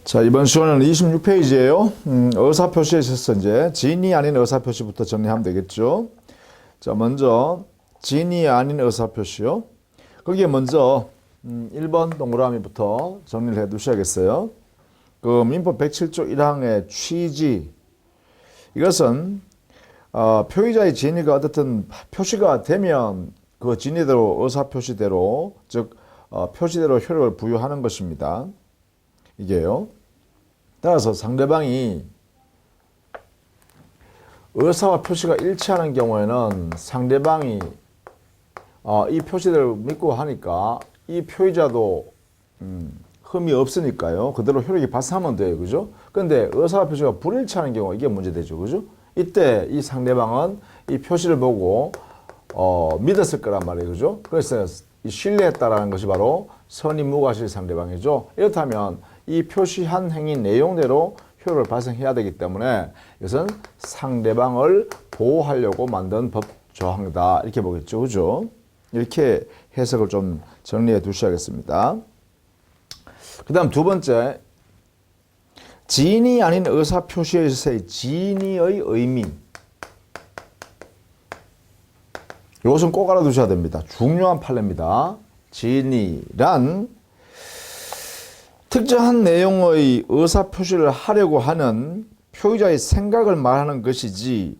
자, 이번 시간은 26페이지예요. 의사표시에 있어서 이제 진이 아닌 의사표시부터 정리하면 되겠죠. 자, 먼저 진이 아닌 의사표시요. 거기에 먼저 1번 동그라미부터 정리를 해 두셔야겠어요. 그 민법 107조 1항의 취지. 이것은 표의자의 진위가 어떻든 표시가 되면 그 진위대로 의사표시대로 즉 표시대로 효력을 부여하는 것입니다. 이게요. 따라서 상대방이 의사와 표시가 일치하는 경우에는 상대방이 이 표시대로 믿고 하니까 이 표의자도 흠이 없으니까요. 그대로 효력이 발생하면 돼요. 그죠? 근데 의사와 표시가 불일치하는 경우 이게 문제되죠. 그죠? 이때 이 상대방은 이 표시를 보고 믿었을 거란 말이에요. 그죠? 그래서 이 신뢰했다라는 것이 바로 선임무과실 상대방이죠. 이렇다면 이 표시한 행위 내용대로 효력을 발생해야 되기 때문에 이것은 상대방을 보호하려고 만든 법 조항이다. 이렇게 보겠죠. 그죠? 이렇게 해석을 좀 정리해 두셔야겠습니다. 그 다음 두 번째, 진이 아닌 의사표시에 있어서의 진이의 의미. 이것은 꼭 알아두셔야 됩니다. 중요한 판례입니다. 진이란 특정한 내용의 의사표시를 하려고 하는 표의자의 생각을 말하는 것이지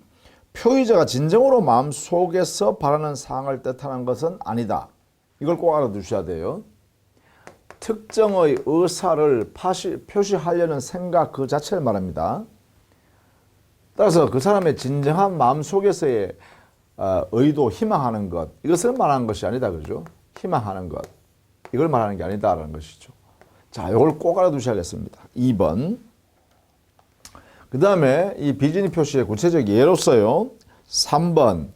표의자가 진정으로 마음속에서 바라는 사항을 뜻하는 것은 아니다. 이걸 꼭 알아두셔야 돼요. 특정의 의사를 표시하려는 생각 그 자체를 말합니다. 따라서 그 사람의 진정한 마음속에서의 의도, 희망하는 것, 이것을 말하는 것이 아니다. 그죠? 희망하는 것. 이걸 말하는 게 아니다라는 것이죠. 자, 이걸 꼭 알아두셔야겠습니다. 2번. 그 다음에 이 비진이 표시의 구체적 예로서요. 3번.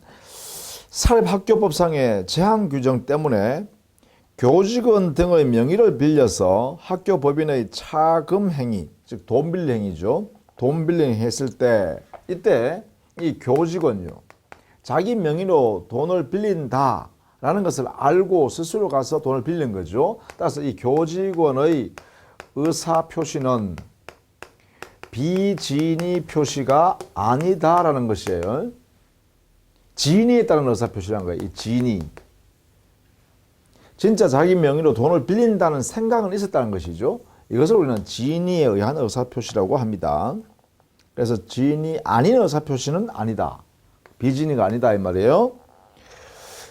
사립학교법상의 제한 규정 때문에 교직원 등의 명의를 빌려서 학교 법인의 차금 행위, 즉 돈 빌리 행위죠. 돈 빌리 했을 때 이때 이 교직원요. 자기 명의로 돈을 빌린다. 라는 것을 알고 스스로 가서 돈을 빌린 거죠. 따라서 이 교직원의 의사표시는 비진이 표시가 아니다라는 것이에요. 진이에 따른 의사표시라는 거예요. 이 진이. 진짜 자기 명의로 돈을 빌린다는 생각은 있었다는 것이죠. 이것을 우리는 진이에 의한 의사표시라고 합니다. 그래서 진이 아닌 의사표시는 아니다. 비진이가 아니다 이 말이에요.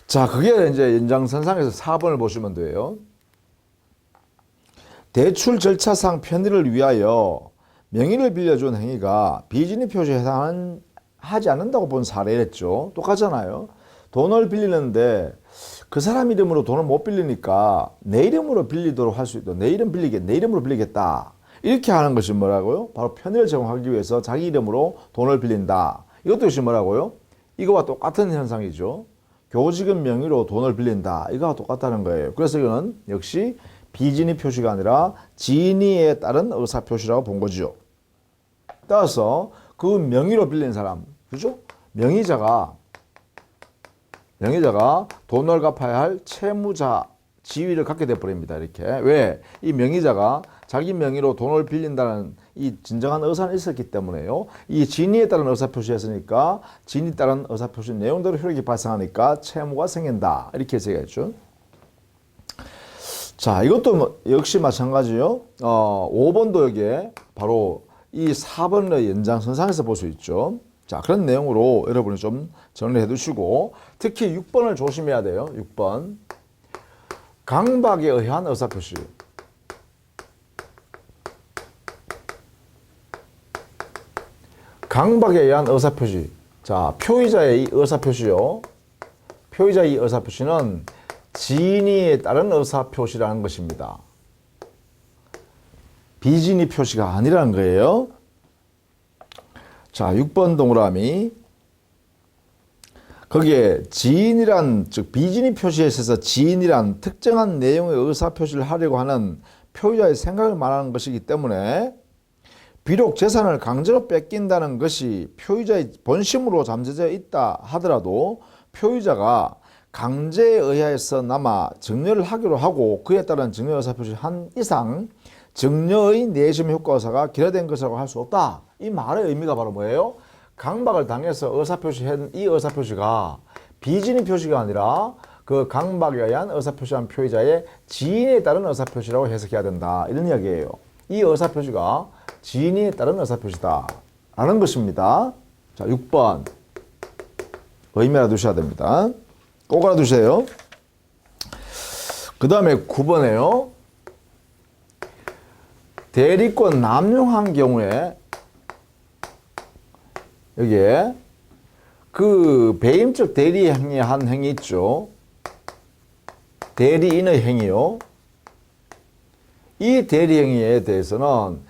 자, 그게 이제 연장선상에서 4번을 보시면 돼요. 대출 절차상 편의를 위하여 명의를 빌려준 행위가 비진이 표시에 해당하지 않는다고 본 사례였죠. 똑같잖아요. 돈을 빌리는데 그 사람 이름으로 돈을 못 빌리니까 내 이름으로 빌리도록 할 수 있도록 내 이름으로 빌리겠다. 이렇게 하는 것이 뭐라고요? 바로 편의를 제공하기 위해서 자기 이름으로 돈을 빌린다. 이것도 역시 뭐라고요? 이거와 똑같은 현상이죠. 교직원 명의로 돈을 빌린다. 이거와 똑같다는 거예요. 그래서 이거는 역시 비진이 표시가 아니라 진이에 따른 의사표시라고 본 거죠. 따라서 그 명의로 빌린 사람, 그죠? 명의자가 돈을 갚아야 할 채무자 지위를 갖게 돼버립니다. 이렇게. 왜? 이 명의자가 자기 명의로 돈을 빌린다는 이 진정한 의사는 있었기 때문에요. 이 진위에 따른 의사표시였으니까 진위에 따른 의사표시 내용대로 효력이 발생하니까 채무가 생긴다. 이렇게 해석했죠. 자, 이것도 역시 마찬가지요. 5번도 여기에 바로 이 4번의 연장선상에서 볼 수 있죠. 자, 그런 내용으로 여러분이 좀 정리해 두시고 특히 6번을 조심해야 돼요. 6번. 강박에 의한 의사표시. 강박에 의한 의사표시. 자, 표의자의 이 의사표시요. 표의자의 이 의사표시는 진위에 따른 의사표시라는 것입니다. 비진이 표시가 아니라는 거예요. 자, 6번 동그라미. 거기에 지인이란 즉 비진이 표시에 있어서 지인이란 특정한 내용의 의사표시를 하려고 하는 표의자의 생각을 말하는 것이기 때문에 비록 재산을 강제로 뺏긴다는 것이 표의자의 본심으로 잠재되어 있다 하더라도 표의자가 강제에 의하여서나마 증여를 하기로 하고 그에 따른 증여 의사표시를 한 이상 증여의 내심 효과사가 결여된 것이라고 할 수 없다. 이 말의 의미가 바로 뭐예요? 강박을 당해서 의사표시한 이 의사표시가 비진의 표시가 아니라 그 강박에 의한 의사표시한 표의자의 지인에 따른 의사표시라고 해석해야 된다. 이런 이야기예요. 이 의사표시가 지인에 따른 의사표시다. 라는 것입니다. 자, 6번. 의미 알아두셔야 됩니다. 꼭 알아두세요. 그 다음에 9번에요. 대리권 남용한 경우에 여기에 그 배임적 대리 행위한 행위 있죠. 대리인의 행위요. 이 대리 행위에 대해서는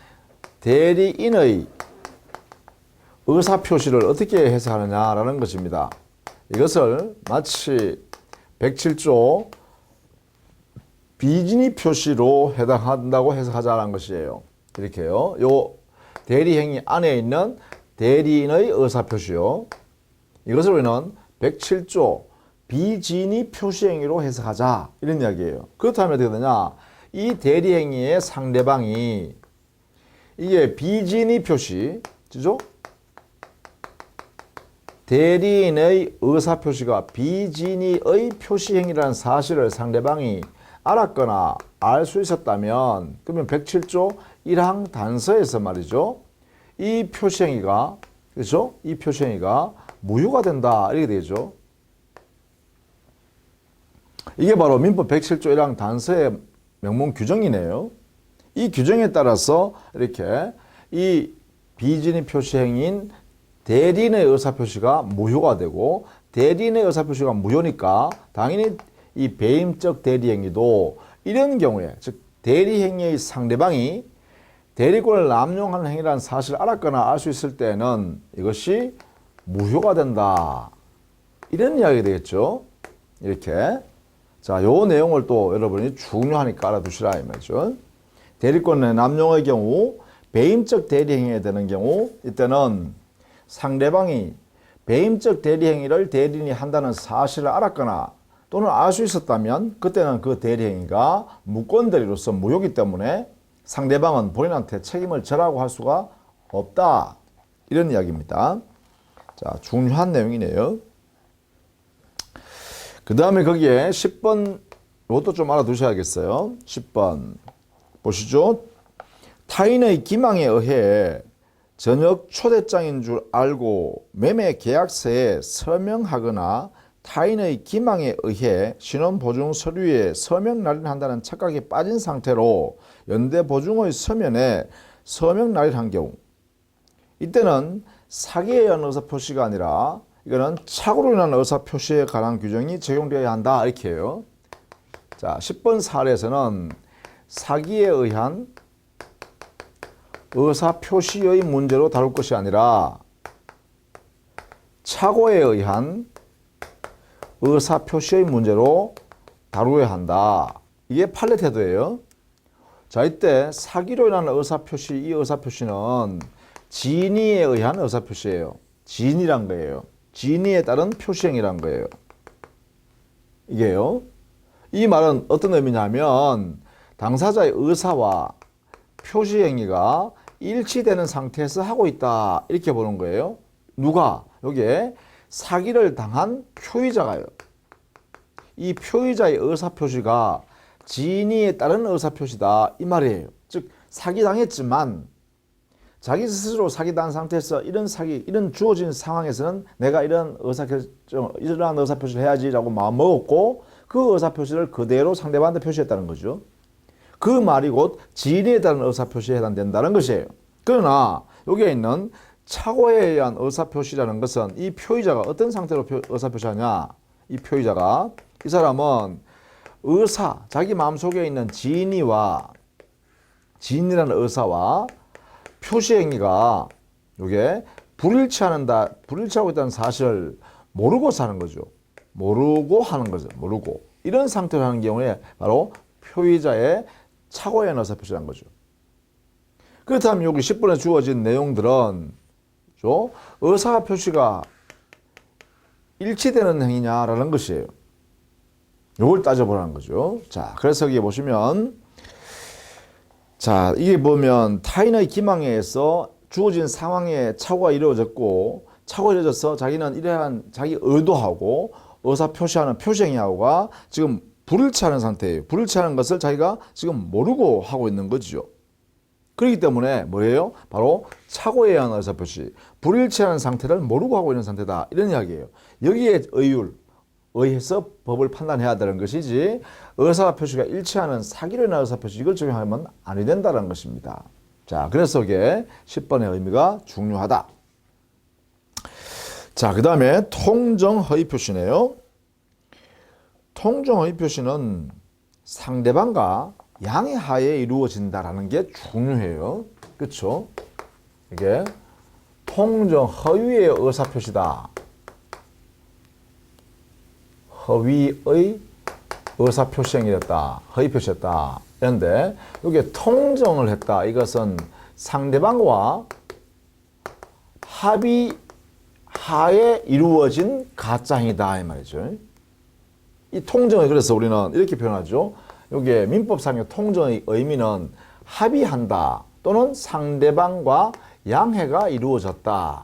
대리인의 의사표시를 어떻게 해석하느냐라는 것입니다. 이것을 마치 107조 비진의 표시로 해당한다고 해석하자는 것이에요. 이렇게요. 요 대리행위 안에 있는 대리인의 의사표시요. 이것을 우리는 107조 비진의 표시행위로 해석하자. 이런 이야기예요. 그렇다면 어떻게 되냐. 이 대리행위의 상대방이 이게 비진의 표시, 그죠? 대리인의 의사표시가 비진의의 표시행위라는 사실을 상대방이 알았거나 알 수 있었다면 그러면 107조 1항 단서에서 말이죠. 이 표시행위가 그렇죠? 이 표시행위가 무효가 된다. 이렇게 되죠. 이게 바로 민법 107조 1항 단서의 명문 규정이네요. 이 규정에 따라서 이렇게 이 비진의 표시행위인 대리인의 의사표시가 무효가 되고 대리인의 의사표시가 무효니까 당연히 이 배임적 대리행위도 이런 경우에 즉 대리행위의 상대방이 대리권을 남용하는 행위라는 사실을 알았거나 알 수 있을 때는 이것이 무효가 된다. 이런 이야기가 되겠죠. 이렇게. 자, 요 내용을 또 여러분이 중요하니까 알아두시라 이 말이죠. 대리권의 남용의 경우 배임적 대리행위가 되는 경우 이때는 상대방이 배임적 대리행위를 대리인이 한다는 사실을 알았거나 또는 알 수 있었다면 그때는 그 대리행위가 무권대리로서 무효이기 때문에 상대방은 본인한테 책임을 져라고 할 수가 없다. 이런 이야기입니다. 자, 중요한 내용이네요. 그 다음에 거기에 10번 이것도 좀 알아두셔야겠어요. 10번 보시죠. 타인의 기망에 의해 전역 초대장인 줄 알고 매매 계약서에 서명하거나 타인의 기망에 의해 신원보증 서류에 서명 날인한다는 착각에 빠진 상태로 연대보증의 서면에 서명 날인한 경우 이때는 사기에 의한 의사표시가 아니라 이거는 착오로 인한 의사표시에 관한 규정이 적용되어야 한다. 이렇게 해요. 자, 10번 사례에서는 사기에 의한 의사표시의 문제로 다룰 것이 아니라 착오에 의한 의사표시의 문제로 다루어야 한다. 이게 판례 태도예요. 자, 이때 사기로 인한 의사표시, 이 의사표시는 진의에 의한 의사표시예요. 진의란 거예요. 진의에 따른 표시행위란 거예요. 이게요. 이 말은 어떤 의미냐면 당사자의 의사와 표시행위가 일치되는 상태에서 하고 있다. 이렇게 보는 거예요. 누가? 여기에 사기를 당한 표의자가요. 이 표의자의 의사표시가 진의에 따른 의사표시다. 이 말이에요. 즉 사기당했지만 자기 스스로 사기당한 상태에서 이런 주어진 상황에서는 내가 이러한 의사표시를 해야지라고 마음먹었고 그 의사표시를 그대로 상대방한테 표시했다는 거죠. 그 말이 곧 진의에 따른 의사표시에 해당된다는 것이에요. 그러나 여기에 있는 착오에 의한 의사표시라는 것은 이 표의자가 어떤 상태로 의사표시하냐. 이 표의자가 이 사람은 자기 마음속에 있는 진의라는 의사와 표시행위가 이게 불일치하고 있다는 사실을 모르고 사는 거죠. 모르고 하는 거죠. 모르고. 이런 상태로 하는 경우에 바로 표의자의 착오에 의한 의사표시라는 거죠. 그렇다면 여기 10번에 주어진 내용들은 의사표시가 일치되는 행위냐라는 것이에요. 이걸 따져보라는 거죠. 자, 그래서 여기 보시면 자, 이게 보면 타인의 기망에 의해서 주어진 상황에 착오가 이루어졌고, 착오가 이루어져서 자기는 이러한 자기 의도하고 의사 표시하는 표시행위하고가 지금 불일치하는 상태예요. 불일치하는 것을 자기가 지금 모르고 하고 있는 거죠. 그렇기 때문에 뭐예요? 바로 착오에 의한 의사표시, 불일치하는 상태를 모르고 하고 있는 상태다, 이런 이야기예요. 여기에 의해서 법을 판단해야 되는 것이지, 의사표시가 일치하는 사기로 인한 의사표시, 이걸 적용하면 아니 된다는 것입니다. 자, 그래서 이게 10번의 의미가 중요하다. 자, 그 다음에 통정허위표시네요. 통정허위표시는 상대방과 양해하에 이루어진다라는 게 중요해요. 그렇죠? 이게 통정허위의 의사표시다. 허위의 의사표시행위였다. 허위표시였다. 그런데 이게 통정을 했다. 이것은 상대방과 합의하에 이루어진 가짜행위다, 이 말이죠. 이 통정을 그래서 우리는 이렇게 표현하죠. 이게 민법상의 통정의 의미는 합의한다 또는 상대방과 양해가 이루어졌다,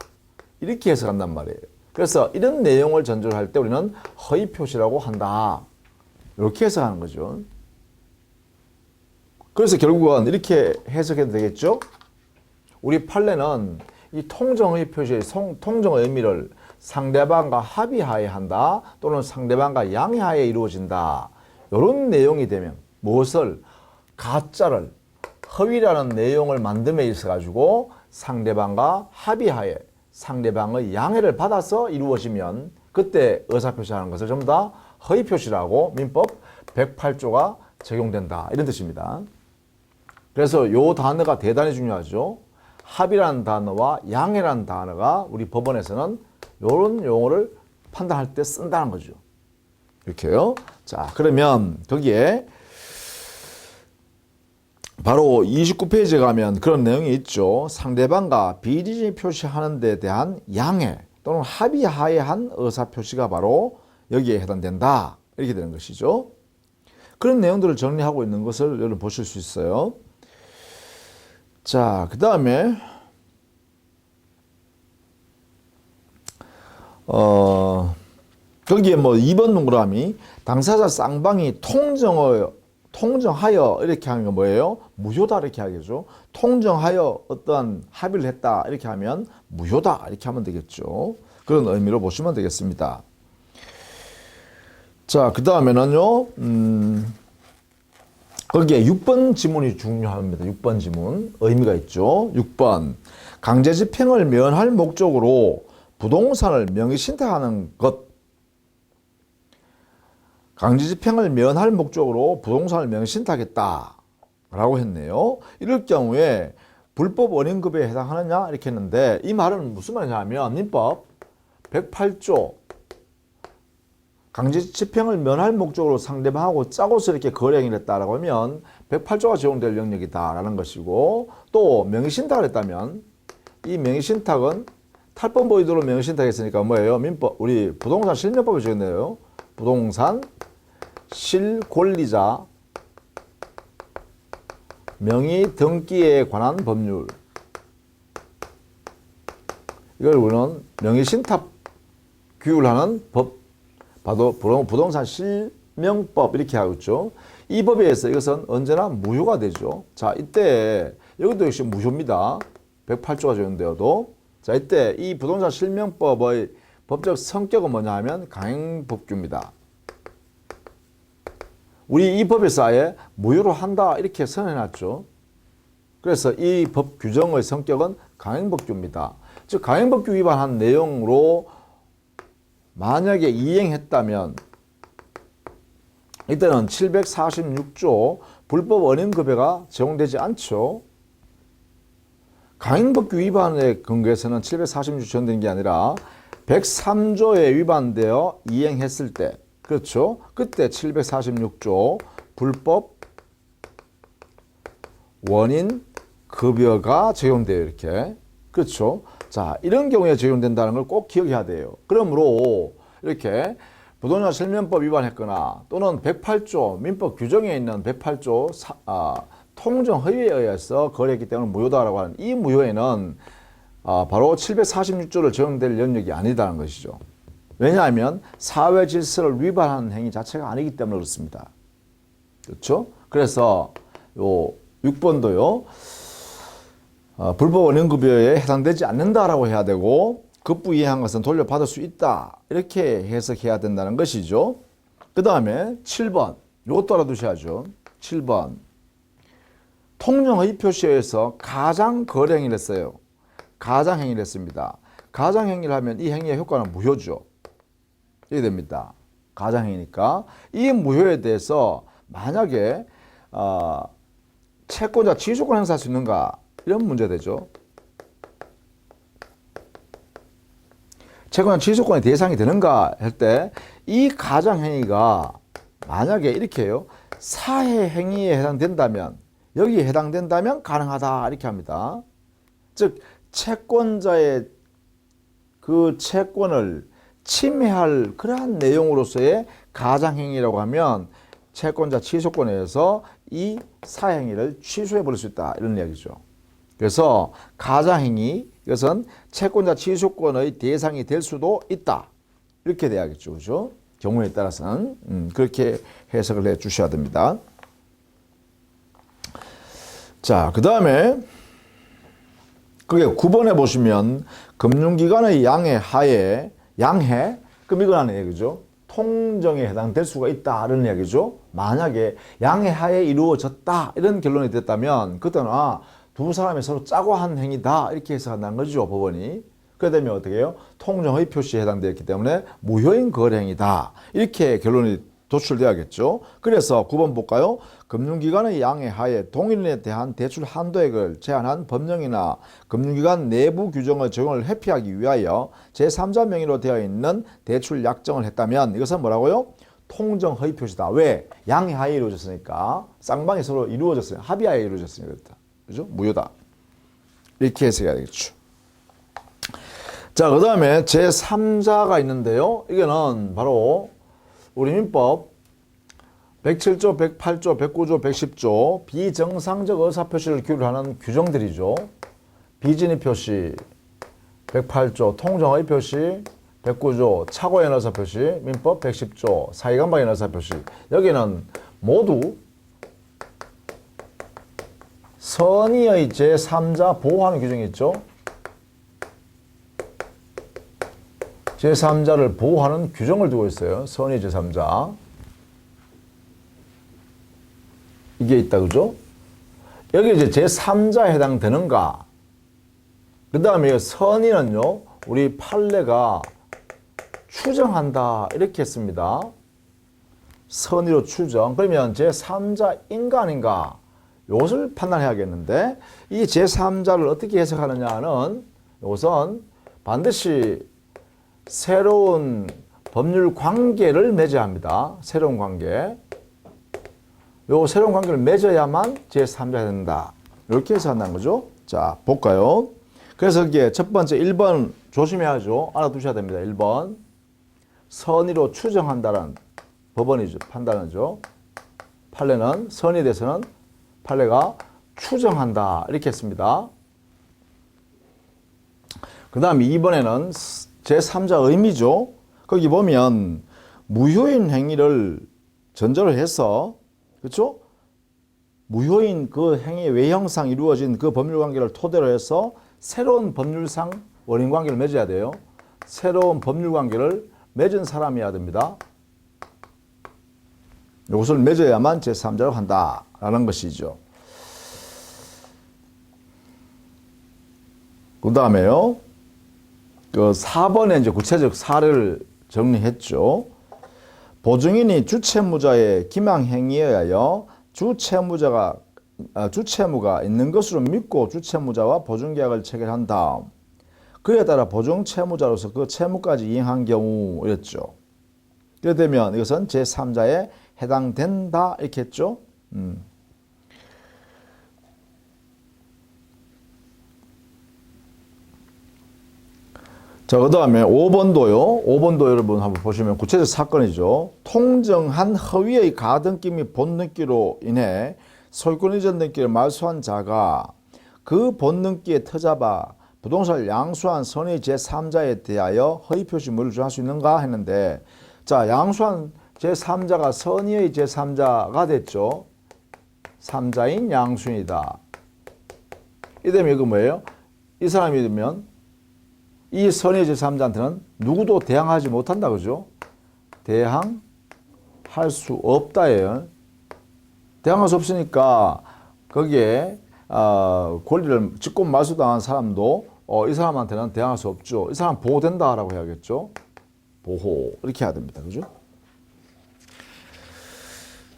이렇게 해석한단 말이에요. 그래서 이런 내용을 전제로 할 때 우리는 허위표시라고 한다, 이렇게 해석하는 거죠. 그래서 결국은 이렇게 해석해도 되겠죠. 우리 판례는 이 통정허위표시의 통정의 의미를 상대방과 합의하에 한다 또는 상대방과 양해하에 이루어진다, 이런 내용이 되면 무엇을, 가짜를, 허위라는 내용을 만듦에 있어 가지고 상대방과 합의하에 상대방의 양해를 받아서 이루어지면 그때 의사표시하는 것을 전부 다 허위표시라고 민법 108조가 적용된다, 이런 뜻입니다. 그래서 요 단어가 대단히 중요하죠. 합의라는 단어와 양해라는 단어가 우리 법원에서는 이런 용어를 판단할 때 쓴다는 거죠. 이렇게요. 자, 그러면 거기에 바로 29페이지에 가면 그런 내용이 있죠. 상대방과 비리를 표시하는 데 대한 양해 또는 합의하에 한 의사표시가 바로 여기에 해당된다, 이렇게 되는 것이죠. 그런 내용들을 정리하고 있는 것을 여러분 보실 수 있어요. 자, 그 다음에 거기에 뭐 2번 동그라미, 당사자 쌍방이 통정하여 이렇게 하는 건 뭐예요? 무효다, 이렇게 하겠죠. 통정하여 어떠한 합의를 했다, 이렇게 하면 무효다, 이렇게 하면 되겠죠. 그런 의미로 보시면 되겠습니다. 자, 그 다음에는요, 거기에 6번 지문이 중요합니다. 6번 지문 의미가 있죠. 6번, 강제집행을 면할 목적으로 부동산을 명의신탁하는 것. 강제집행을 면할 목적으로 부동산을 명의신탁했다 라고 했네요. 이럴 경우에 불법 원인급여에 해당하느냐, 이렇게 했는데, 이 말은 무슨 말이냐면 민법 108조 강제집행을 면할 목적으로 상대방하고 짜고서 이렇게 거래행위를 했다라고 하면 108조가 적용될 영역이다라는 것이고, 또 명의신탁을 했다면 이 명의신탁은 탈법 의도로 명의신탁했으니까 뭐예요? 민법, 우리 부동산 실명법에 적용돼요. 부동산 실권리자 명의 등기에 관한 법률, 이걸 우리는 명의신탁 규율하는 법, 바로 부동산 실명법, 이렇게 하고 있죠. 이 법에 의해서 이것은 언제나 무효가 되죠. 자, 이때 여기도 역시 무효입니다. 108조가 적용되어도. 자, 이때 이 부동산 실명법의 법적 성격은 뭐냐 하면 강행법규입니다. 우리 이 법에서 아예 무효로 한다, 이렇게 선언해놨죠. 그래서 이 법 규정의 성격은 강행법규입니다. 즉 강행법규 위반한 내용으로 만약에 이행했다면 이때는 746조 불법 원인급여가 적용되지 않죠. 강행법규 위반에 근거해서는 746조 적용된 게 아니라 103조에 위반되어 이행했을 때, 그렇죠? 그때 746조 불법 원인 급여가 적용돼요, 이렇게. 그렇죠? 자, 이런 경우에 적용된다는 걸 꼭 기억해야 돼요. 그러므로 이렇게 부동산 실명법 위반했거나 또는 108조 민법 규정에 있는 108조 통정 허위에 의해서 거래했기 때문에 무효다라고 하는 이 무효에는 바로 746조를 적용될 영역이 아니다는 것이죠. 왜냐하면 사회 질서를 위반하는 행위 자체가 아니기 때문에 그렇습니다. 그렇죠? 그래서 요 6번도요. 불법 원형급여에 해당되지 않는다라고 해야 되고 급부 이행한 것은 돌려받을 수 있다. 이렇게 해석해야 된다는 것이죠. 그 다음에 7번. 이것도 알아두셔야죠. 7번. 통정허위 표시에서 가장거래행위를 했어요. 가장행위를 했습니다. 가장행위를 하면 이 행위의 효과는 무효죠. 이게 됩니다. 가장행위니까. 이 무효에 대해서 만약에 채권자 지주권 행사할 수 있는가? 이런 문제 되죠. 채권자 지주권의 대상이 되는가 할 때 이 가장행위가 만약에 이렇게 해요. 사회행위에 해당된다면 여기에 해당된다면 가능하다 이렇게 합니다. 즉 채권자의 그 채권을 침해할 그러한 내용으로서의 가장행위라고 하면 채권자 취소권에서 이 사행위를 취소해 버릴 수 있다 이런 이야기죠. 그래서 가장행위 이것은 채권자 취소권의 대상이 될 수도 있다 이렇게 돼야겠죠. 그죠? 경우에 따라서는 그렇게 해석을 해 주셔야 됩니다. 자, 그 다음에 그게 9번에 보시면 금융기관의 양해 하에 양해 그럼 이건 하는 얘기죠. 통정에 해당될 수가 있다 이런 이야기죠. 만약에 양해 하에 이루어졌다 이런 결론이 됐다면 그때는 두 사람이 서로 짜고 한 행위다 이렇게 해석한다는 거죠. 법원이. 그러게 되면 어떻게 해요? 통정의 표시에 해당되었기 때문에 무효인 거래행위다 이렇게 결론이 도출돼야겠죠. 그래서 9번 볼까요? 금융기관의 양해 하에 동일인에 대한 대출 한도액을 제한한 법령이나 금융기관 내부 규정의 적용을 회피하기 위하여 제3자 명의로 되어 있는 대출 약정을 했다면 이것은 뭐라고요? 통정 허위 표시다. 왜? 양해 하에 이루어졌으니까. 쌍방이 서로 이루어졌어요. 합의하에 이루어졌으니까 그렇다. 그죠? 무효다. 이렇게 해석해야 되겠죠. 자, 그 다음에 제3자가 있는데요. 이거는 바로 우리 민법 107조, 108조, 109조, 110조 비정상적 의사표시를 규율하는 규정들이죠. 비진입 표시 108조 통정의 표시 109조 착오의 의사표시 민법 110조 사이간방의 의사표시 여기는 모두 선의의 제3자 보호하는 규정이 있죠. 제3자를 보호하는 규정을 두고 있어요. 선의 제3자. 이게 있다, 그죠? 여기 이제 제3자에 해당되는가? 그 다음에 선의는요, 우리 판례가 추정한다. 이렇게 했습니다. 선의로 추정. 그러면 제3자인가 아닌가? 이것을 판단해야겠는데, 이 제3자를 어떻게 해석하느냐는 이것은 반드시 새로운 법률 관계를 맺어야 합니다. 새로운 관계. 요 새로운 관계를 맺어야만 제3자가 된다. 이렇게 해서 한다는 거죠. 자, 볼까요? 그래서 이게 첫 번째 1번 조심해야죠. 알아두셔야 됩니다. 1번. 선의로 추정한다는 법원이죠. 판단하죠. 판례는 선의에 대해서는 판례가 추정한다. 이렇게 했습니다. 그 다음 2번에는 제3자 의미죠. 거기 보면 무효인 행위를 전제로 해서 그렇죠? 무효인 그 행위의 외형상 이루어진 그 법률관계를 토대로 해서 새로운 법률상 원인관계를 맺어야 돼요. 새로운 법률관계를 맺은 사람이어야 됩니다. 이것을 맺어야만 제3자로 한다라는 것이죠. 그 다음에요. 그 4번에 이제 구체적 사례를 정리했죠. 보증인이 주채무자의 기망행위에 의하여 주채무가 있는 것으로 믿고 주채무자와 보증계약을 체결한 다음 그에 따라 보증채무자로서 그 채무까지 이행한 경우였죠. 그렇게 되면 이것은 제3자에 해당된다 이렇게 했죠. 자, 그 다음에 5번도요. 5번도 여러분 한번 보시면 구체적 사건이죠. 통정한 허위의 가등기 및 본등기로 인해 소유권 이전 등기를 말소한 자가 그 본등기에 터잡아 부동산을 양수한 선의 제3자에 대하여 허위 표시물을 주장할 수 있는가 했는데, 자, 양수한 제3자가 선의의 제3자가 됐죠. 3자인 양수인이다. 이되면 이거 뭐예요? 이 사람이 되면 이 선의 제3자한테는 누구도 대항하지 못한다, 그죠? 대항할 수 없다예요. 대항할 수 없으니까 거기에 권리를 직권 말소당한 사람도 이 사람한테는 대항할 수 없죠. 이 사람 보호된다라고 해야겠죠. 보호 이렇게 해야 됩니다. 그죠?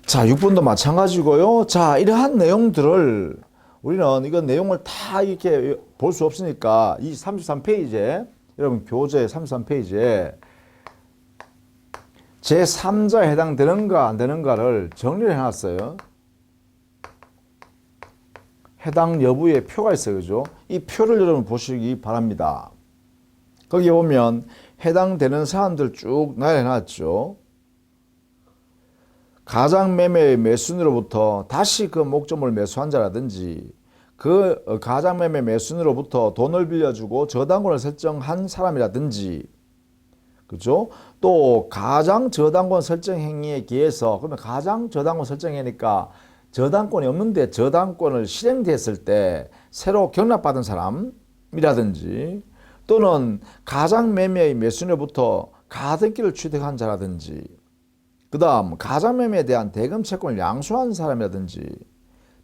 자, 6번도 마찬가지고요. 자, 이러한 내용들을 우리는 이건 내용을 다 이렇게 볼 수 없으니까 이 33페이지에 여러분 교재 33페이지에 제3자에 해당되는가 안 되는가를 정리를 해놨어요. 해당 여부의 표가 있어요. 그죠? 이 표를 여러분 보시기 바랍니다. 거기에 보면 해당되는 사람들 쭉 나열해놨죠. 가장매매의 매수인으로부터 다시 그 목적물 매수한 자라든지 그 가장매매 매수인으로부터 돈을 빌려주고 저당권을 설정한 사람이라든지, 그죠? 또 가장 저당권 설정 행위에 기해서, 그러면 가장 저당권 설정 행위니까 저당권이 없는데 저당권을 실행됐을 때 새로 경납받은 사람이라든지, 또는 가장매매의 매수인으로부터 가등기를 취득한 자라든지, 그 다음 가장매매에 대한 대금 채권을 양수한 사람이라든지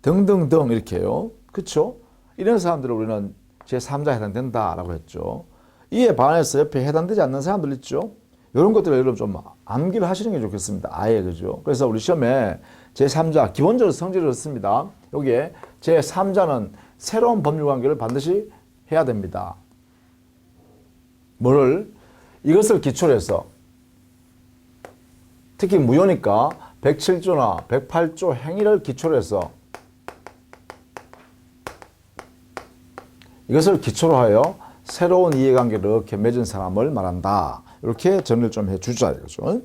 등등등 이렇게요. 그렇죠? 이런 사람들을 우리는 제3자에 해당된다라고 했죠. 이에 반해서 옆에 해당되지 않는 사람들 있죠. 이런 것들을 여러분 좀 암기를 하시는 게 좋겠습니다. 아예, 그죠? 그래서 우리 시험에 제3자 기본적으로 성질을 넣습니다. 여기에 제3자는 새로운 법률 관계를 반드시 해야 됩니다. 뭐를? 이것을 기초로 해서 특히 무효니까 107조나 108조 행위를 기초로 해서 이것을 기초로 하여 새로운 이해관계를 이렇게 맺은 사람을 말한다. 이렇게 정리를 좀 해주자 이거죠.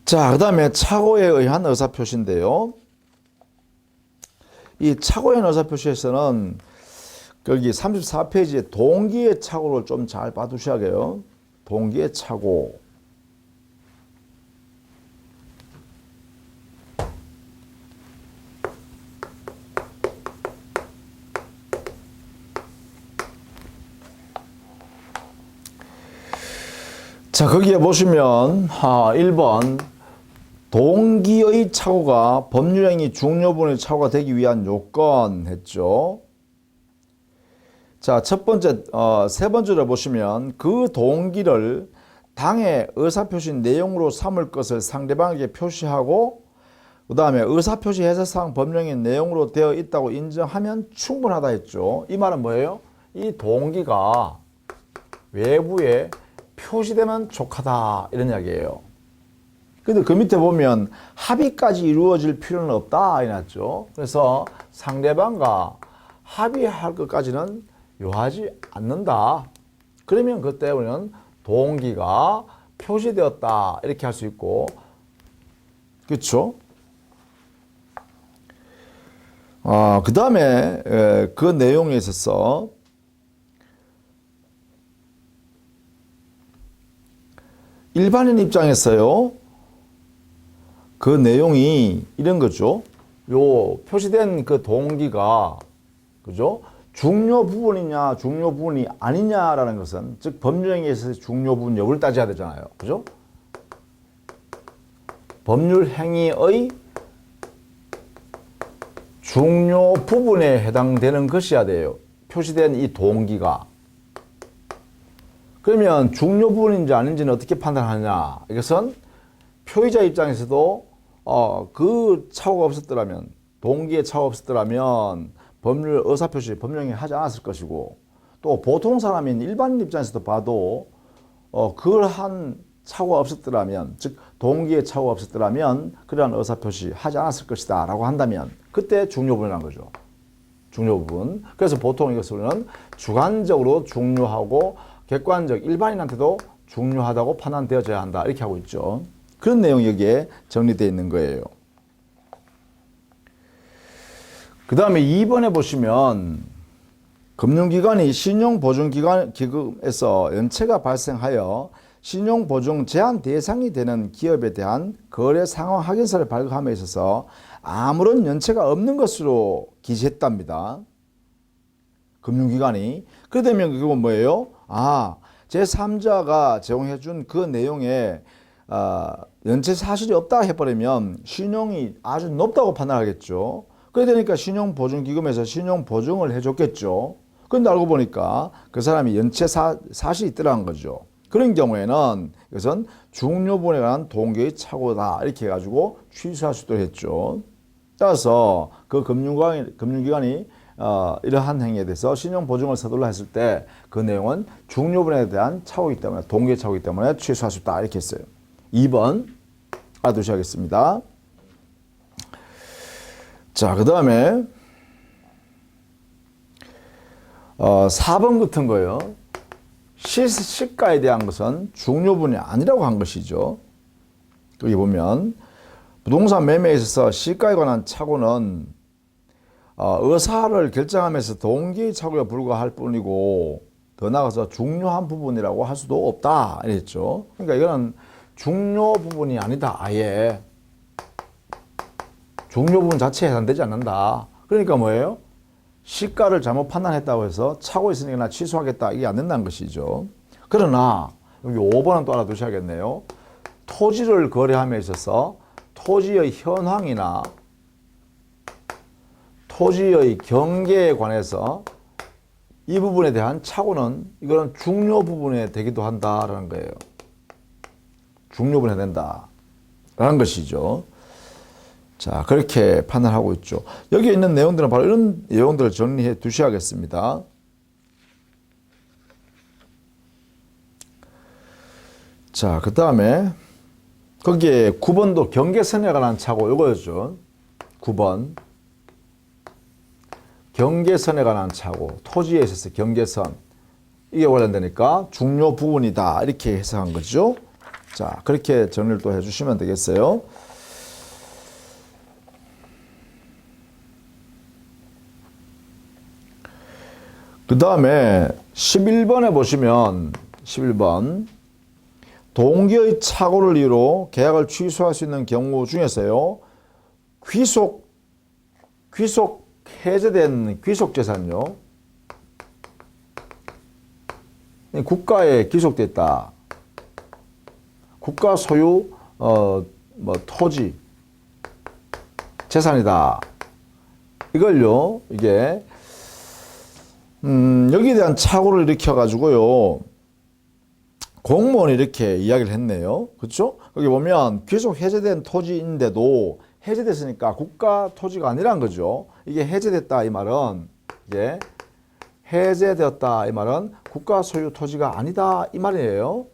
자, 그 다음에 착오에 의한 의사표시인데요. 이 착오에 의한 의사표시에서는 여기 34페이지에 동기의 착오를 좀 잘 봐두셔야겠어요. 동기의 착오. 자, 거기에 보시면 1번 동기의 착오가 법률행위 중요부분의 착오가 되기 위한 요건 했죠. 자, 첫 번째, 세 번째로 보시면 그 동기를 당의 의사표시 내용으로 삼을 것을 상대방에게 표시하고 그 다음에 의사표시 해석상 법령의 내용으로 되어 있다고 인정하면 충분하다 했죠. 이 말은 뭐예요? 이 동기가 외부에 표시되면 족하다 이런 이야기예요. 근데 그 밑에 보면 합의까지 이루어질 필요는 없다 이랬죠. 그래서 상대방과 합의할 것까지는 요하지 않는다. 그러면 그때 우리는 동기가 표시되었다 이렇게 할 수 있고, 그렇죠? 그 다음에 그 내용에 있어서 일반인 입장에서요, 그 내용이 이런 거죠. 요 표시된 그 동기가, 그죠? 중요 부분이냐, 중요 부분이 아니냐라는 것은, 즉, 법률행위에서 중요 부분 여부를 따져야 되잖아요. 그죠? 법률행위의 중요 부분에 해당되는 것이어야 돼요. 표시된 이 동기가. 그러면 중요 부분인지 아닌지는 어떻게 판단하느냐. 이것은 표의자 입장에서도 그 착오가 없었더라면, 동기의 착오가 없었더라면 법률 의사표시, 법령이 하지 않았을 것이고, 또 보통 사람인 일반인 입장에서도 봐도 그러한 착오가 없었더라면, 즉 동기의 착오가 없었더라면 그러한 의사표시 하지 않았을 것이다 라고 한다면 그때 중요 부분이라는 거죠. 중요 부분. 그래서 보통 이것을 우리는 주관적으로 중요하고 객관적 일반인한테도 중요하다고 판단되어져야 한다 이렇게 하고 있죠. 그런 내용이 여기에 정리되어 있는 거예요. 그 다음에 2번에 보시면 금융기관이 신용보증기금에서 연체가 발생하여 신용보증 제한 대상이 되는 기업에 대한 거래 상황 확인서를 발급함에 있어서 아무런 연체가 없는 것으로 기재했답니다. 금융기관이. 그래 되면 그건 뭐예요? 제3자가 제공해 준 그 내용에 연체 사실이 없다 해버리면 신용이 아주 높다고 판단하겠죠. 그래 되니까 신용보증기금에서 신용보증을 해줬겠죠. 그런데 알고 보니까 그 사람이 연체 사실이 있더라는 거죠. 그런 경우에는 이것은 중요부분에 관한 동기의 착오다 이렇게 해가지고 취소할 수도 했죠. 따라서 그 금융기관이 이러한 행위에 대해서 신용보증을 서둘러 했을 때 그 내용은 중요부분에 대한 착오이기 때문에 동기의 착오이기 때문에 취소할 수 있다 이렇게 했어요. 2번 알아두셔야겠습니다. 자, 그 다음에 4번 같은 거요. 시가에 대한 것은 중요분이 아니라고 한 것이죠. 여기 보면 부동산 매매에 있어서 시가에 관한 착오는 의사를 결정하면서 동기의 착오에 불과할 뿐이고 더 나아가서 중요한 부분이라고 할 수도 없다 이랬죠. 그러니까 이거는 중요 부분이 아니다. 아예 중요 부분 자체에 해당되지 않는다. 그러니까 뭐예요? 시가를 잘못 판단했다고 해서 차고 있으니까 나 취소하겠다. 이게 안 된다는 것이죠. 그러나 여기 5번은 또 알아두셔야겠네요. 토지를 거래함에 있어서 토지의 현황이나 토지의 경계에 관해서 이 부분에 대한 착오는 이거는 중요 부분에 되기도 한다라는 거예요. 중요 부분에 된다라는 것이죠. 자, 그렇게 판단하고 있죠. 여기 있는 내용들은 바로 이런 내용들을 정리해 두셔야겠습니다. 자, 그 다음에 거기에 9번도 경계선에 관한 착오 이거였죠. 9번 경계선에 관한 착오, 토지에 있어서 경계선 이게 관련되니까 중요 부분이다 이렇게 해석한 거죠. 자, 그렇게 정리를 또 해주시면 되겠어요. 그 다음에 11번에 보시면 11번 동기의 착오를 이유로 계약을 취소할 수 있는 경우 중에서요. 귀속 해제된 귀속재산요. 국가에 귀속됐다. 국가 소유 토지 재산이다. 이걸요. 이게 여기에 대한 착오를 일으켜 가지고요. 공무원이 이렇게 이야기를 했네요. 그렇죠? 여기 보면 귀속 해제된 토지인데도 해제됐으니까 국가 토지가 아니란 거죠. 이게 해제됐다 이 말은 이게 해제되었다 이 말은 국가 소유 토지가 아니다 이 말이에요.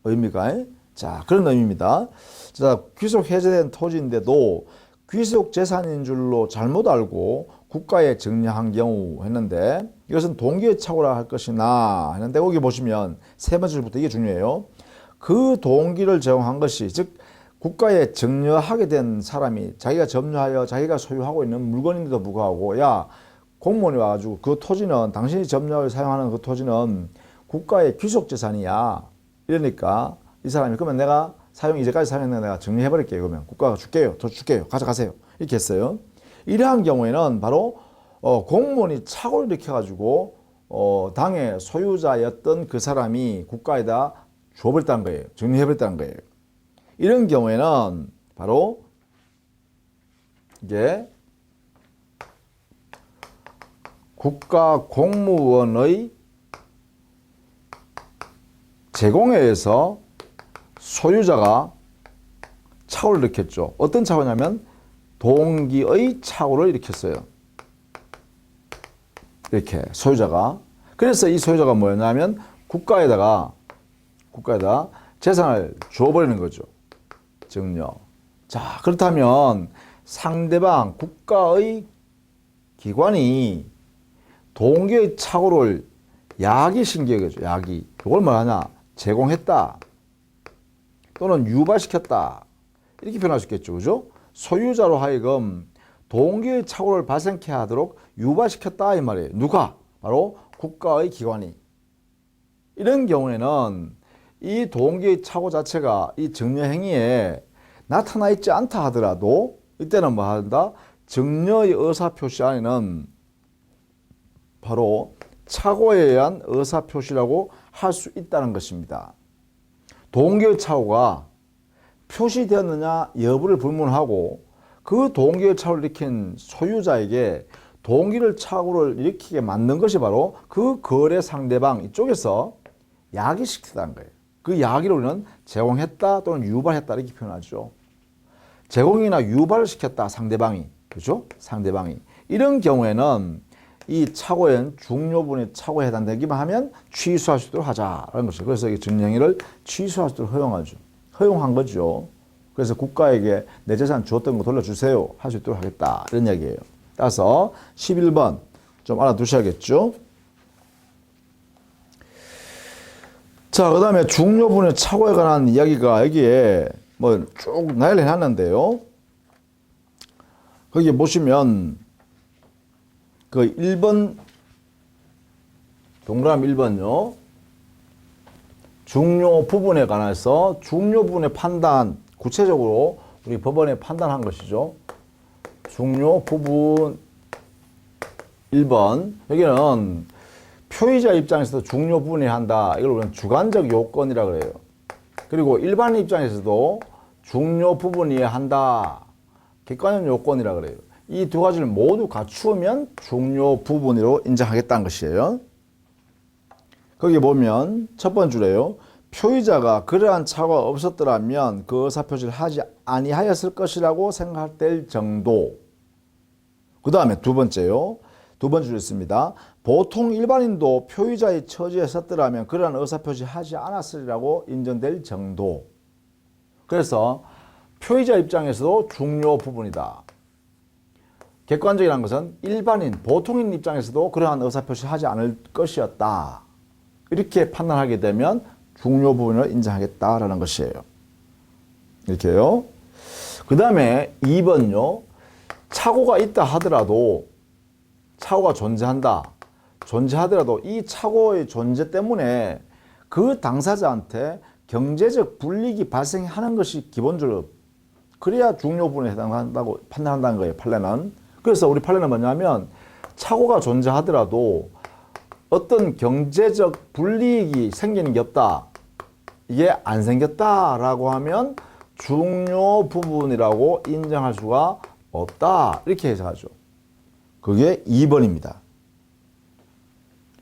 의미가. 자, 그런 의미입니다. 자, 귀속 해제된 토지인데도 귀속 재산인 줄로 잘못 알고 국가에 증여한 경우 했는데 이것은 동기의 착오라 할 것이나 했는데 거기 보시면 세 번째 줄부터 이게 중요해요. 그 동기를 제공한 것이 즉 국가에 증여하게 된 사람이 자기가 점유하여 자기가 소유하고 있는 물건인데도 불구하고 야 공무원이 와가지고 그 토지는 당신이 점유하여 사용하는 그 토지는 국가의 귀속재산이야 이러니까 이 사람이 그러면 내가 이제까지 사용했는데 내가 정리해버릴게요. 그러면 국가가 줄게요. 더 줄게요. 가져가세요. 이렇게 했어요. 이러한 경우에는 바로 공무원이 착오를 일으켜가지고 당의 소유자였던 그 사람이 국가에다 줘버렸다는 거예요. 정리해버렸다는 거예요. 이런 경우에는 바로 이게 국가 공무원의 제공에 의해서 소유자가 착오를 일으켰죠. 어떤 착오냐면 동기의 착오를 일으켰어요. 이렇게 소유자가. 그래서 이 소유자가 뭐였냐면 국가에다 재산을 줘버리는 거죠. 증여. 자, 그렇다면 상대방 국가의 기관이 동기의 착오를 야기신기한 거죠. 야기. 이걸 뭐하냐? 제공했다. 또는 유발시켰다. 이렇게 표현할 수 있겠죠. 그죠? 소유자로 하여금 동기의 착오를 발생케 하도록 유발시켰다 이 말이에요. 누가? 바로 국가의 기관이. 이런 경우에는 이 동기의 착오 자체가 이 정려 행위에 나타나 있지 않다 하더라도 이때는 뭐 한다? 정려의 의사표시 안에는 바로 착오에 의한 의사표시라고 할 수 있다는 것입니다. 동기의 착오가 표시되었느냐 여부를 불문하고 그 동기의 착오를 일으킨 소유자에게 동기를 착오를 일으키게 만든 것이 바로 그 거래 상대방 이쪽에서 야기시켰다는 거예요. 그 야기를 우리는 제공했다 또는 유발했다 이렇게 표현하죠. 제공이나 유발을 시켰다 상대방이. 그죠? 상대방이. 이런 경우에는 이 착오엔 중요분의 착오에 해당되기만 하면 취소할 수 있도록 하자라는 것이죠. 그래서 이 정령행위를 취소할 수 있도록 허용하죠. 허용한 거죠. 그래서 국가에게 내 재산 주었던 거 돌려주세요 할 수 있도록 하겠다 이런 얘기예요. 따라서 11번 좀 알아두셔야겠죠. 자, 그 다음에 중요분의 착오에 관한 이야기가 여기에 뭐 쭉 나열해 놨는데요. 거기 보시면 그 1번 동그라미 1번요. 중요 부분에 관해서 중요 부분의 판단 구체적으로 우리 법원에 판단한 것이죠. 중요 부분 1번 여기는 표의자 입장에서도 중요 부분이 한다. 이걸 우리는 주관적 요건이라 그래요. 그리고 일반인 입장에서도 중요 부분이 한다. 객관적 요건이라 그래요. 이 두 가지를 모두 갖추면 중요 부분으로 인정하겠다는 것이에요. 거기 보면 첫 번째 줄에요. 표의자가 그러한 착오가 없었더라면 그 의사표시를 하지 아니하였을 것이라고 생각될 정도. 그 다음에 두 번째요. 두 번째 줄 있습니다. 보통 일반인도 표의자의 처지에 섰더라면 그러한 의사표시 하지 않았으리라고 인정될 정도. 그래서 표의자 입장에서도 중요 부분이다. 객관적이라는 것은 일반인, 보통인 입장에서도 그러한 의사표시 하지 않을 것이었다. 이렇게 판단하게 되면 중요 부분을 인정하겠다라는 것이에요. 이렇게요. 그 다음에 2번요. 착오가 있다 하더라도 착오가 존재하더라도 이 착오의 존재 때문에 그 당사자한테 경제적 불이익이 발생하는 것이 기본적으로 그래야 중요 부분에 해당한다고 판단한다는 거예요. 판례는. 그래서 우리 판례는 뭐냐면 착오가 존재하더라도 어떤 경제적 불이익이 생기는 게 없다. 이게 안 생겼다라고 하면 중요 부분이라고 인정할 수가 없다. 이렇게 해석하죠. 그게 2번입니다.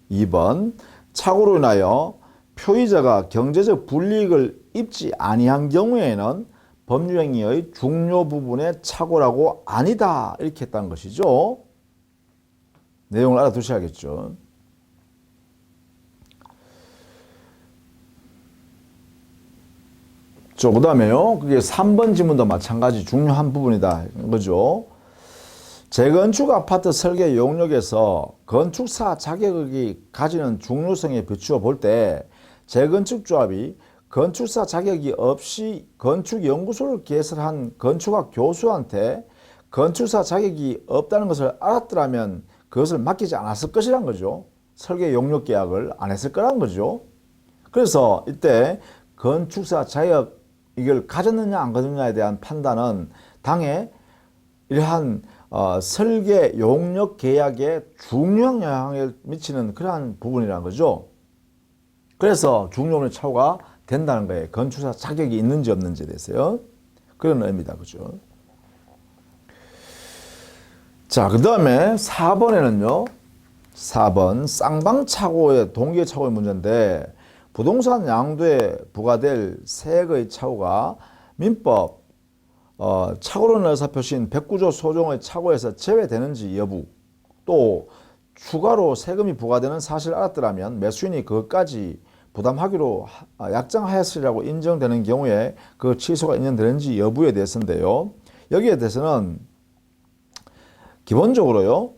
2번 착오로 인하여 표의자가 경제적 불이익을 입지 아니한 경우에는 법률행위의 중요 부분의 착오라고 아니다. 이렇게 했다는 것이죠. 내용을 알아두셔야겠죠. 그 다음에요. 그게 3번 지문도 마찬가지 중요한 부분이다. 거죠. 재건축 아파트 설계 용역에서 건축사 자격이 가지는 중요성에 비추어 볼 때 재건축조합이 건축사 자격이 없이 건축연구소를 개설한 건축학 교수한테 건축사 자격이 없다는 것을 알았더라면 그것을 맡기지 않았을 것이란 거죠. 설계 용역 계약을 안 했을 거란 거죠. 그래서 이때 건축사 자격 이걸 가졌느냐 안 가졌느냐에 대한 판단은 당에 이러한 설계 용역 계약에 중요한 영향을 미치는 그러한 부분이라는 거죠. 그래서 중요한 착오가 된다는 거예요. 건축사 자격이 있는지 없는지에 대해서요. 그런 의미다. 그죠? 자, 그 다음에 4번에는요. 4번 쌍방착오의 동기의 착오의 문제인데 부동산 양도에 부과될 세액의 착오가 민법 착오로는 의사표시인 109조 소종의 착오에서 제외되는지 여부, 또 추가로 세금이 부과되는 사실을 알았더라면 매수인이 그것까지 부담하기로 약정하였으리라고 인정되는 경우에 그 취소가 인정되는지 여부에 대해서인데요. 여기에 대해서는 기본적으로요.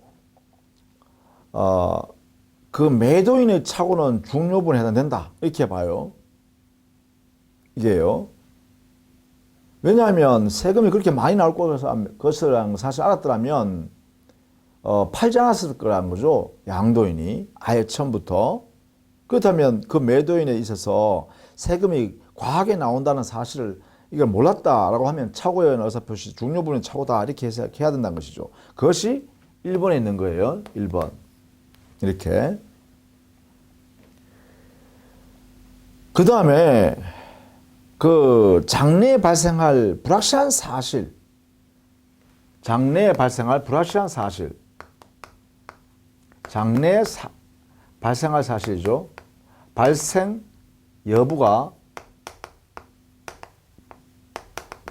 그 매도인의 착오는 중요분에 해당된다. 이렇게 봐요. 이게요. 왜냐하면 세금이 그렇게 많이 나올 것이라는 사실 알았더라면 팔지 않았을 거라는 거죠. 양도인이 아예 처음부터. 그렇다면 그 매도인에 있어서 세금이 과하게 나온다는 사실을 이걸 몰랐다라고 하면 착오에 의한 의사표시 중요 부분이 착오다 이렇게 해야 된다는 것이죠. 그것이 1번에 있는 거예요. 1번. 이렇게. 그 다음에 그 장래에 발생할 불확실한 사실. 장래에 발생할 불확실한 사실. 장래에 발생할 사실이죠. 발생 여부가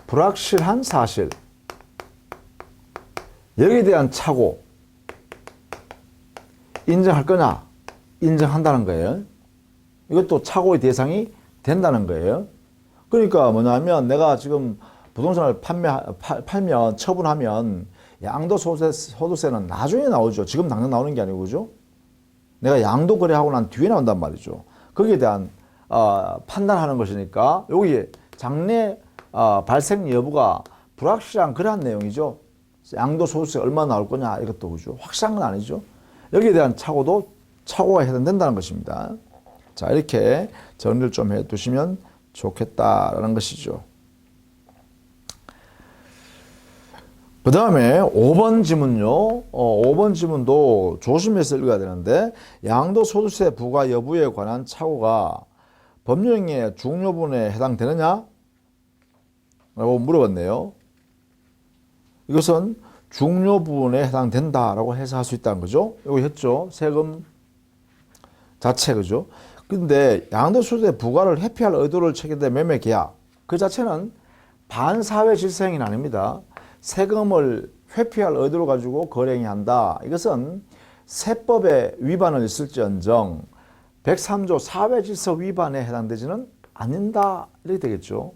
불확실한 사실. 여기에 대한 착오. 인정할 거냐? 인정한다는 거예요. 이것도 착오의 대상이 된다는 거예요. 그러니까 뭐냐면 내가 지금 부동산을 팔면 처분하면 양도소득세는 나중에 나오죠. 지금 당장 나오는 게 아니고 그죠? 내가 양도 거래하고 난 뒤에 나온단 말이죠. 거기에 대한 판단하는 것이니까 여기 장래 발생 여부가 불확실한 그러한 내용이죠. 양도소득세 얼마 나올 거냐 이것도 그죠. 확실한 건 아니죠. 여기에 대한 착오도 착오가 해당된다는 것입니다. 자, 이렇게 정리를 좀 해두시면 좋겠다라는 것이죠. 그 다음에 5번 지문요. 5번 지문도 조심해서 읽어야 되는데 양도소득세 부과 여부에 관한 착오가 법령의 중요 부분에 해당되느냐? 라고 물어봤네요. 이것은 중요 부분에 해당된다라고 해석할 수 있다는 거죠. 여기 했죠. 세금 자체 그죠. 근데 양도소득세 부과를 회피할 의도를 체결된 매매 계약 그 자체는 반사회 질서 행위는 아닙니다. 세금을 회피할 의도를 가지고 거래 행위한다. 이것은 세법에 위반을 있을지언정 103조 사회질서 위반에 해당되지는 않는다. 이렇게 되겠죠.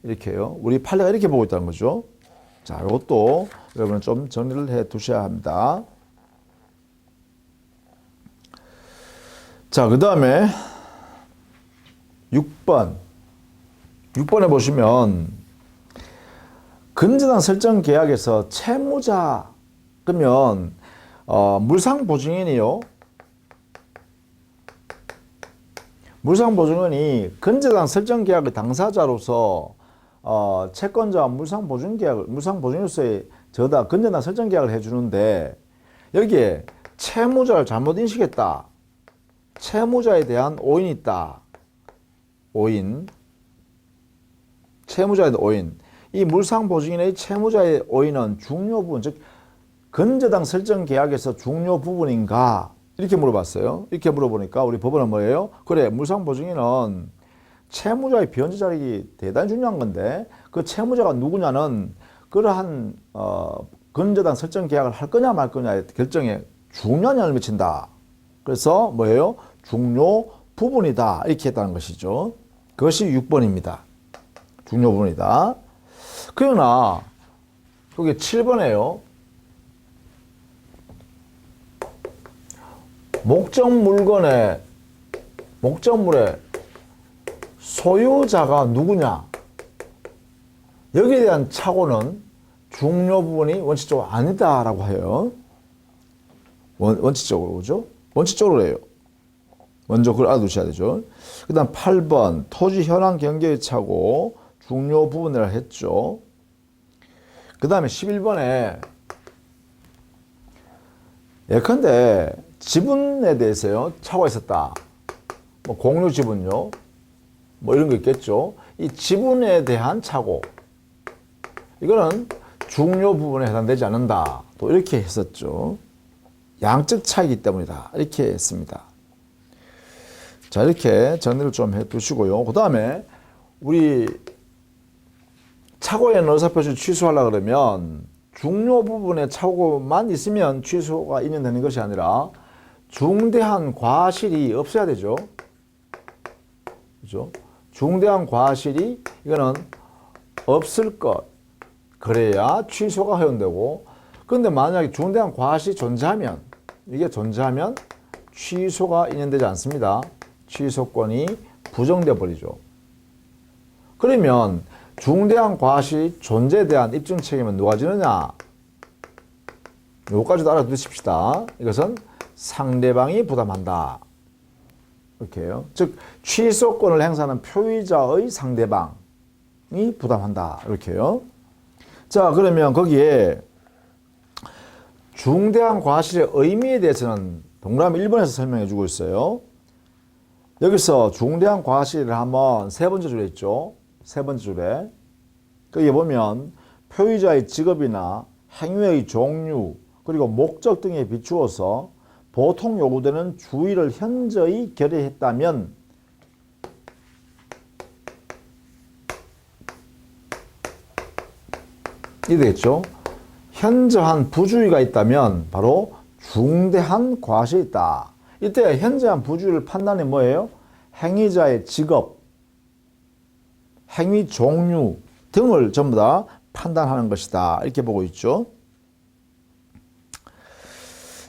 이렇게요. 우리 판례가 이렇게 보고 있다는 거죠. 자, 이것도 여러분은 좀 정리를 해 두셔야 합니다. 자, 그 다음에 6번. 6번에 보시면 근저당 설정 계약에서 채무자 그러면 물상보증인이요. 물상보증인이 근저당 설정 계약의 당사자로서 채권자와 물상보증인으로서의 저다 근저당 설정 계약을 해주는데 여기에 채무자를 잘못 인식했다. 채무자에 대한 오인이 있다. 오인. 채무자에 대한 오인. 이 물상보증인의 채무자의 오인은 중요 부분, 즉 근저당 설정 계약에서 중요 부분인가? 이렇게 물어봤어요. 이렇게 물어보니까 우리 법원은 뭐예요? 그래, 물상보증인은 채무자의 변제 자력이 대단히 중요한 건데 그 채무자가 누구냐는 그러한 근저당 설정 계약을 할 거냐 말 거냐의 결정에 중요한 영향을 미친다. 그래서 뭐예요? 중요 부분이다. 이렇게 했다는 것이죠. 그것이 6번입니다. 중요 부분이다. 그러나 여기 7번에요. 목적물의 소유자가 누구냐? 여기에 대한 착오는 중요 부분이 원칙적으로 아니다라고 해요. 원칙적으로 그죠? 원칙적으로 해요. 먼저 그걸 알아두셔야 되죠. 그 다음 8번 토지 현황 경계의 착오 중요 부분이라 했죠. 그 다음에 11번에 예컨대 지분에 대해서요 착오가 있었다. 뭐 공유 지분요. 뭐 이런 거 있겠죠. 이 지분에 대한 착오 이거는 중요 부분에 해당되지 않는다. 또 이렇게 했었죠. 양적 차이기 때문이다. 이렇게 했습니다. 자, 이렇게 정리를 좀 해 두시고요. 그 다음에 우리 착오에 의사표시 취소하려고 그러면 중요 부분에 착오만 있으면 취소가 인정되는 것이 아니라 중대한 과실이 없어야 되죠. 그죠? 중대한 과실이 이거는 없을 것. 그래야 취소가 허용되고 그런데 만약에 중대한 과실이 존재하면 이게 존재하면 취소가 인정되지 않습니다. 취소권이 부정돼 버리죠. 그러면 중대한 과실이 존재에 대한 입증 책임은 누가 지느냐? 요까지도 알아두십시다. 이것은 상대방이 부담한다. 이렇게요. 즉 취소권을 행사하는 표의자의 상대방이 부담한다. 이렇게요. 자, 그러면 거기에 중대한 과실의 의미에 대해서는 동그라미 1번에서 설명해 주고 있어요. 여기서 중대한 과실을 한번 세 번째 줄에 있죠. 세 번째 줄에. 거기에 보면 표의자의 직업이나 행위의 종류 그리고 목적 등에 비추어서 보통 요구되는 주의를 현저히 결여했다면 이 되겠죠. 현저한 부주의가 있다면 바로 중대한 과실이 있다. 이때 현저한 부주의를 판단해 뭐예요? 행위자의 직업, 행위 종류 등을 전부 다 판단하는 것이다. 이렇게 보고 있죠.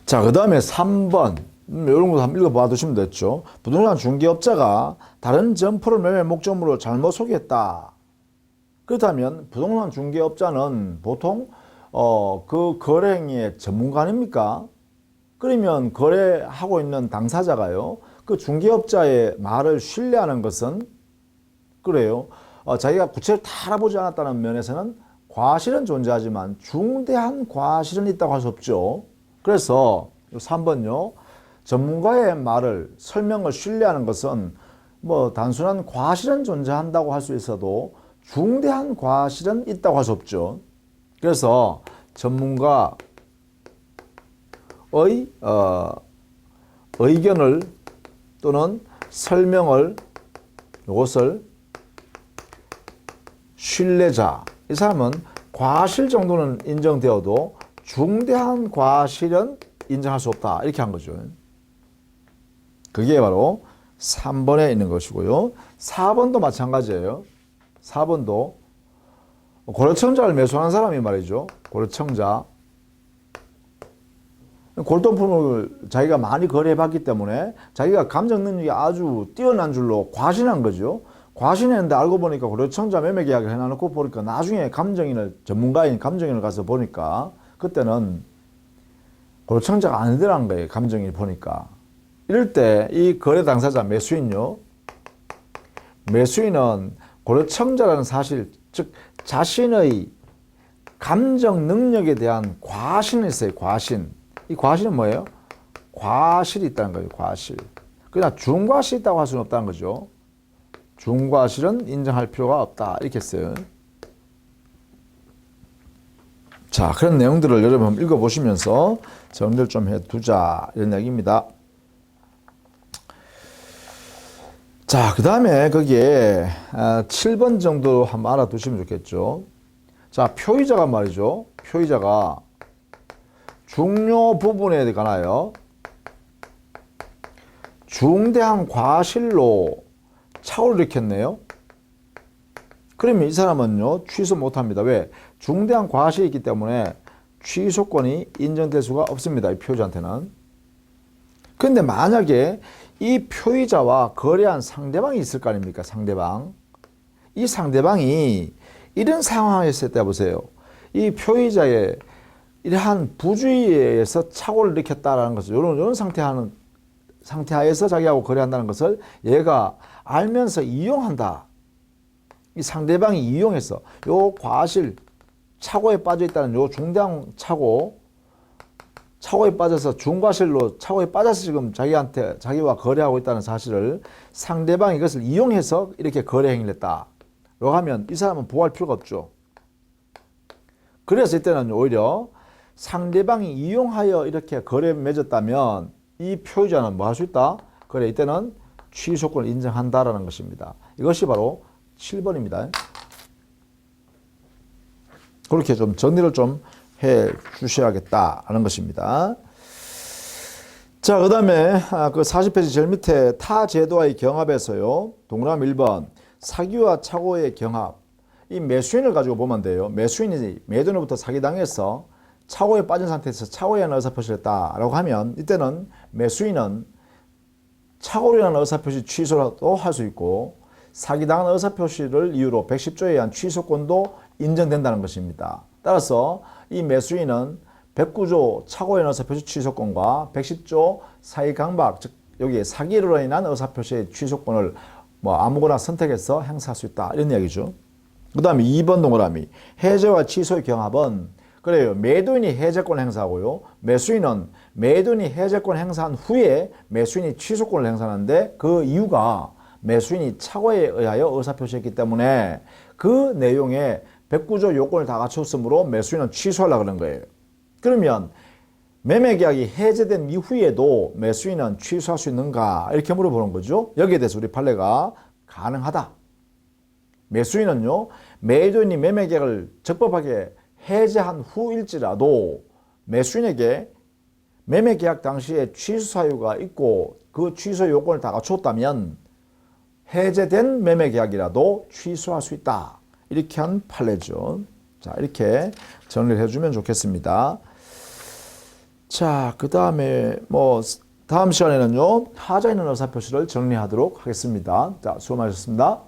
자, 그 다음에 3번. 이런 것도 한번 읽어봐 두시면 됐죠. 부동산 중개업자가 다른 점포를 매매 목적으로 잘못 소개했다. 그렇다면 부동산 중개업자는 보통 그 거래 행위의 전문가 아닙니까? 그러면 거래하고 있는 당사자가요. 그 중개업자의 말을 신뢰하는 것은 그래요. 자기가 구체를 다 알아보지 않았다는 면에서는 과실은 존재하지만 중대한 과실은 있다고 할 수 없죠. 그래서 3번요. 전문가의 말을 설명을 신뢰하는 것은 뭐 단순한 과실은 존재한다고 할 수 있어도 중대한 과실은 있다고 할 수 없죠. 그래서 전문가의 의견을 또는 설명을 이것을 신뢰자 이 사람은 과실 정도는 인정되어도 중대한 과실은 인정할 수 없다 이렇게 한 거죠. 그게 바로 3번에 있는 것이고요. 4번도 마찬가지예요. 4번도 고려청자를 매수하는 사람이 말이죠. 고려청자. 골동품을 자기가 많이 거래해봤기 때문에 자기가 감정 능력이 아주 뛰어난 줄로 과신한 거죠. 과신했는데 알고 보니까 고려청자 매매 계약을 해놔놓고 보니까 나중에 감정인을 전문가인 감정인을 가서 보니까 그때는 고려청자가 아니더란 거예요. 감정인이 보니까. 이럴 때 이 거래 당사자 매수인요. 매수인은 고려청자라는 사실 즉 자신의 감정 능력에 대한 과신이 있어요. 과신. 이 과실은 뭐예요? 과실이 있다는 거예요. 과실. 그러나 중과실이 있다고 할 수는 없다는 거죠. 중과실은 인정할 필요가 없다. 이렇게 했어요. 자, 그런 내용들을 여러분 한번 읽어보시면서 정리를 좀 해두자. 이런 얘기입니다. 자, 그 다음에 거기에 7번 정도 한번 알아두시면 좋겠죠. 자, 표의자가 말이죠. 표의자가 중요 부분에 관하여 중대한 과실로 착오를 일으켰네요. 그러면 이 사람은요, 취소 못합니다. 왜? 중대한 과실이 있기 때문에 취소권이 인정될 수가 없습니다. 이 표의자한테는. 그런데 만약에 이 표의자와 거래한 상대방이 있을 거 아닙니까? 상대방. 이 상대방이 이런 상황에 있을 때 보세요. 이 표의자의 이러한 부주의에서 착오를 일으켰다라는 것을 이런 상태하에서 자기하고 거래한다는 것을 얘가 알면서 이용한다. 이 상대방이 이용해서 요 과실 착오에 빠져 있다는 요 중대한 착오에 빠져서 중과실로 착오에 빠져서 지금 자기와 거래하고 있다는 사실을 상대방이 이것을 이용해서 이렇게 거래 행위를 했다. 라고 하면 이 사람은 보호할 필요가 없죠. 그래서 이때는 오히려 상대방이 이용하여 이렇게 거래 맺었다면 이 표의자는 뭐 할 수 있다? 그래, 이때는 취소권을 인정한다라는 것입니다. 이것이 바로 7번입니다. 그렇게 좀 정리를 좀 해 주셔야겠다는 것입니다. 자, 그 다음에 그 40페이지 제일 밑에 타 제도와의 경합에서요. 동그라미 1번 사기와 착오의 경합. 이 매수인을 가지고 보면 돼요. 매수인이 매도인으로부터 사기당해서 착오에 빠진 상태에서 착오에 대한 의사표시를 했다라고 하면 이때는 매수인은 착오에 대한 의사표시 취소라도 할 수 있고 사기당한 의사표시를 이유로 110조에 의한 취소권도 인정된다는 것입니다. 따라서 이 매수인은 109조 착오인 의사표시 취소권과 110조 사기강박, 즉 여기 사기로 인한 의사표시의 취소권을 뭐 아무거나 선택해서 행사할 수 있다, 이런 이야기죠. 그 다음에 2번 동그라미, 해제와 취소의 경합은 그래요. 매도인이 해제권 행사하고요. 매수인은 매도인이 해제권 행사한 후에 매수인이 취소권을 행사하는데 그 이유가 매수인이 착오에 의하여 의사표시했기 때문에 그 내용에 109조 요건을 다 갖췄으므로 매수인은 취소하려고 그런 거예요. 그러면 매매계약이 해제된 이후에도 매수인은 취소할 수 있는가, 이렇게 물어보는 거죠. 여기에 대해서 우리 판례가 가능하다. 매수인은요, 매도인이 매매계약을 적법하게 해제한 후일지라도 매수인에게 매매계약 당시에 취소 사유가 있고 그 취소 요건을 다 갖췄다면 해제된 매매계약이라도 취소할 수 있다, 이렇게 한 판례죠. 자, 이렇게 정리를 해주면 좋겠습니다. 자, 그 다음에 다음 시간에는요, 하자 있는 의사표시를 정리하도록 하겠습니다. 자, 수고 많으셨습니다.